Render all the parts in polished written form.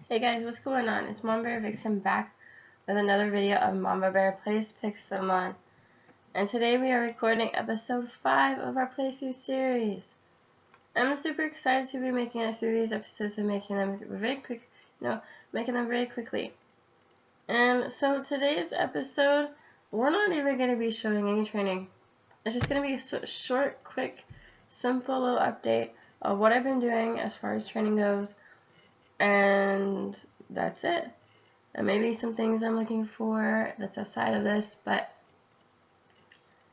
Hey guys, what's going on? It's MamaBear Vixen back with another video of MamaBear Plays Pixelmon. And today we are recording episode 5 of our playthrough series. I'm super excited to be making it through these episodes and making them very quickly. And so today's episode, we're not even going to be showing any training. It's just going to be a short, quick, simple little update of what I've been doing as far as training goes. And that's it. And maybe some things I'm looking for that's outside of this, but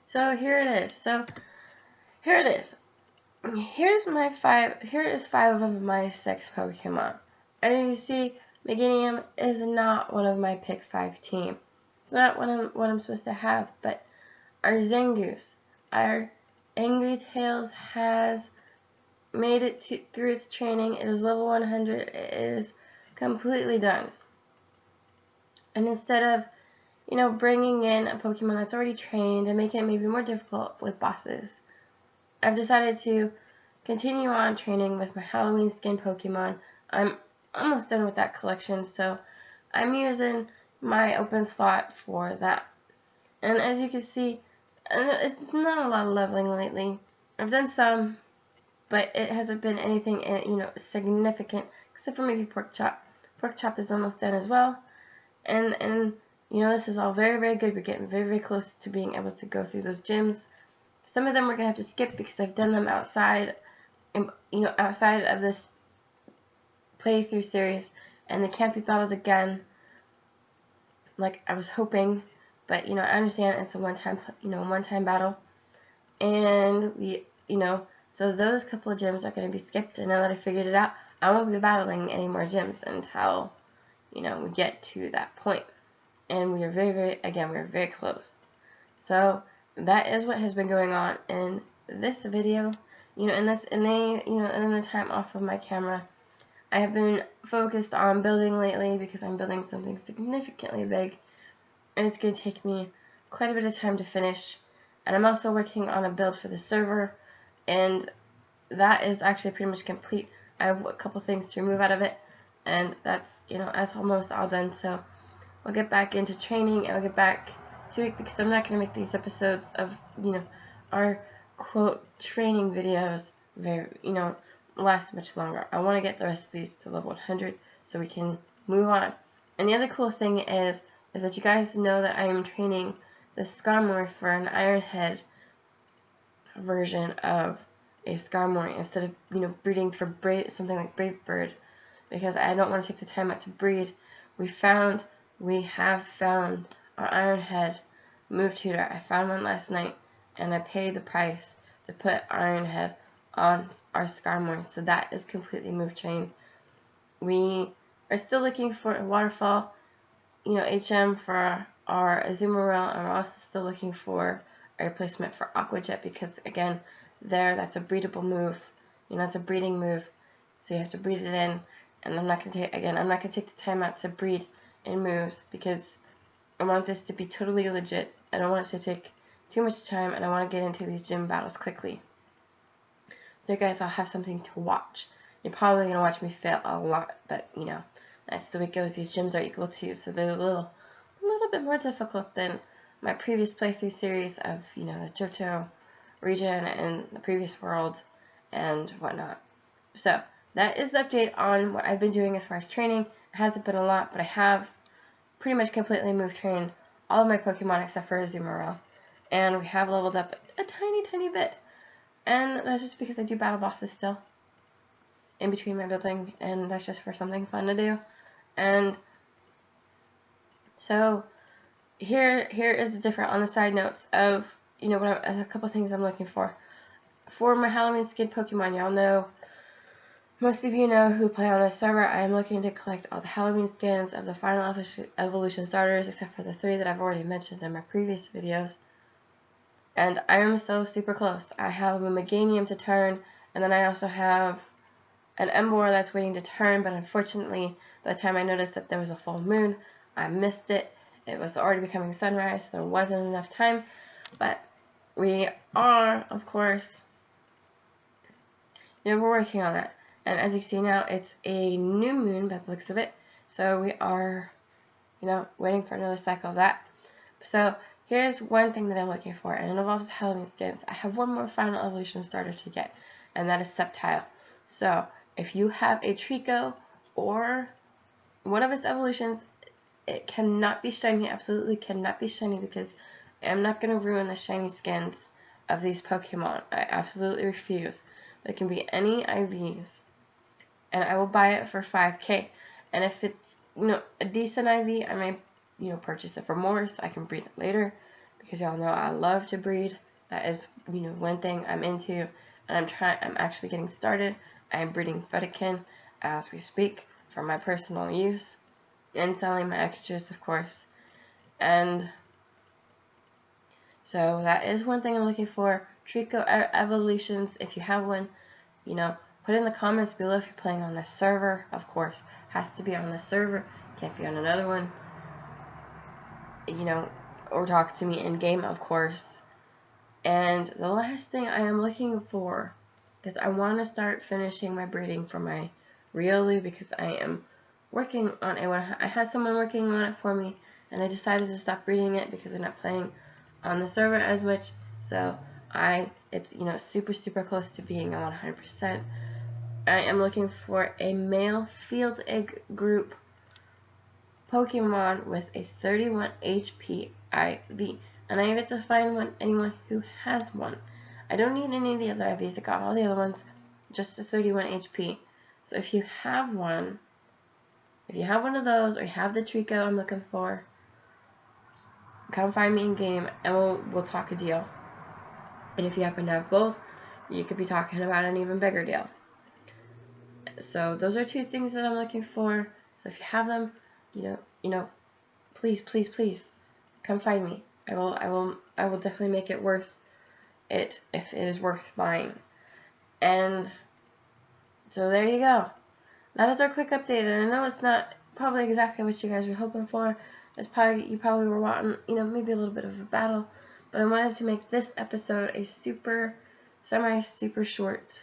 so here it is. Here is 5 of my 6 Pokemon. And you see, Meganium is not one of my pick 5 team. It's not what I'm supposed to have, but our Zangoose, our Angry Tails has made it through its training. It is level 100. It is completely done. And instead of, bringing in a Pokemon that's already trained and making it maybe more difficult with bosses, I've decided to continue on training with my Halloween skin Pokemon. I'm almost done with that collection, so I'm using my open slot for that. And as you can see, it's not a lot of leveling lately. I've done some, but it hasn't been anything, significant, except for maybe Pork Chop. Pork Chop is almost done as well. And this is all very, very good. We're getting very, very close to being able to go through those gyms. Some of them we're going to have to skip because I've done them outside of this playthrough series, and they can't be battled again like I was hoping. But, I understand it's a one-time battle. And, so those couple of gyms are going to be skipped, and now that I figured it out, I won't be battling any more gyms until, we get to that point. And we are we're very close. So that is what has been going on in this video. In the time off of my camera, I have been focused on building lately because I'm building something significantly big, and it's going to take me quite a bit of time to finish. And I'm also working on a build for the server, and that is actually pretty much complete. I have a couple things to remove out of it, and that's almost all done. So we'll get back into training, and we'll get back to it because I'm not going to make these episodes of, our quote training videos last much longer. I want to get the rest of these to level 100 so we can move on. And the other cool thing is that you guys know that I am training the Skarmory for an Iron Head version of a Skarmory instead of, breeding for something like Brave Bird, because I don't want to take the time out to breed. We have found our Iron Head move tutor. I found one last night, and I paid the price to put Iron Head on our Skarmory, so that is completely move trained. We are still looking for a Waterfall, HM for our Azumarill, and we're also still looking for a replacement for Aqua Jet because, again, that's a breedable move. It's a breeding move, so you have to breed it in. And I'm not gonna take the time out to breed in moves because I want this to be totally legit. I don't want it to take too much time, and I want to get into these gym battles quickly. So guys, I'll have something to watch. You're probably gonna watch me fail a lot, but that's the way it goes. These gyms are equal to, so they're a little bit more difficult than my previous playthrough series of the Johto region and the previous world and whatnot. So that is the update on what I've been doing as far as training. It hasn't been a lot, but I have pretty much completely move trained all of my Pokemon except for Azumarill, and we have leveled up a tiny bit. And that's just because I do battle bosses still in between my building, and that's just for something fun to do. And so here is the different on the side notes of a couple things I'm looking for my Halloween skin Pokemon. Y'all know, most of you know who play on this server, I am looking to collect all the Halloween skins of the final evolution starters except for the 3 that I've already mentioned in my previous videos. And I am so super close. I have a Meganium to turn, and then I also have an Emboar that's waiting to turn, but unfortunately, by the time I noticed that there was a full moon, I missed it. It was already becoming sunrise, so there wasn't enough time. But we are, of course, we're working on that. And as you see now, it's a new moon by the looks of it. So we are, waiting for another cycle of that. So here's one thing that I'm looking for, and it involves Halloween skins. I have one more final evolution starter to get, and that is Subtile. So if you have a Trico or one of its evolutions, it cannot be shiny, absolutely cannot be shiny, because I'm not going to ruin the shiny skins of these Pokemon. I absolutely refuse. There can be any IVs, and I will buy it for 5K. And if it's, a decent IV, I may, purchase it for more so I can breed it later, because y'all know I love to breed. That is, one thing I'm into, and I'm actually getting started. I'm breeding Fetikin as we speak for my personal use, and selling my extras, of course. And so that is one thing I'm looking for. Trico evolutions, if you have one, put in the comments below if you're playing on this server. Of course, has to be on the server. Can't be on another one. Or talk to me in game, of course. And the last thing I am looking for, because I want to start finishing my breeding for my Riolu, because I am working on it. I had someone working on it for me, and I decided to stop breeding it because they're not playing on the server as much. So it's super close to being a 100%. I am looking for a male field egg group Pokemon with a 31 HP IV, and I have yet to find anyone who has one. I don't need any of the other IVs. I got all the other ones, just the 31 HP. So if you have one of those, or you have the Trico I'm looking for, come find me in game, and we'll talk a deal. And if you happen to have both, you could be talking about an even bigger deal. So those are two things that I'm looking for. So if you have them, please come find me. I will definitely make it worth it if it is worth buying. And so there you go. That is our quick update, and I know it's not probably exactly what you guys were hoping for. You probably were wanting, maybe a little bit of a battle, but I wanted to make this episode a super short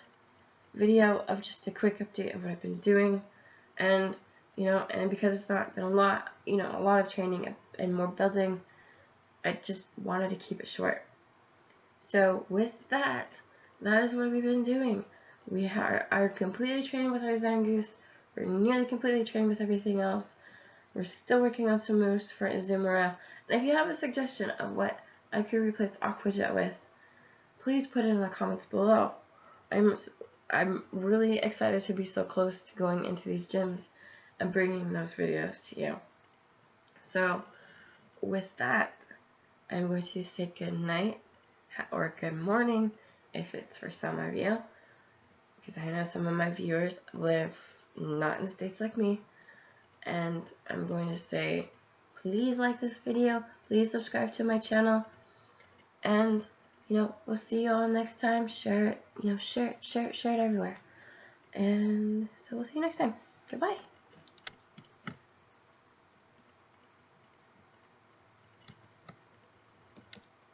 video of just a quick update of what I've been doing, and and because it's not been a lot of training and more building, I just wanted to keep it short. So with that is what we've been doing. We are completely trained with our Zangoose. We're nearly completely trained with everything else. We're still working on some moves for Azumarill. And if you have a suggestion of what I could replace Aqua Jet with, please put it in the comments below. I'm really excited to be so close to going into these gyms and bringing those videos to you. So with that, I'm going to say good night or good morning if it's for some of you, because I know some of my viewers live not in states like me. And I'm going to say, please like this video, please subscribe to my channel, and we'll see you all next time. Share it, share it everywhere. And so we'll see you next time. Goodbye.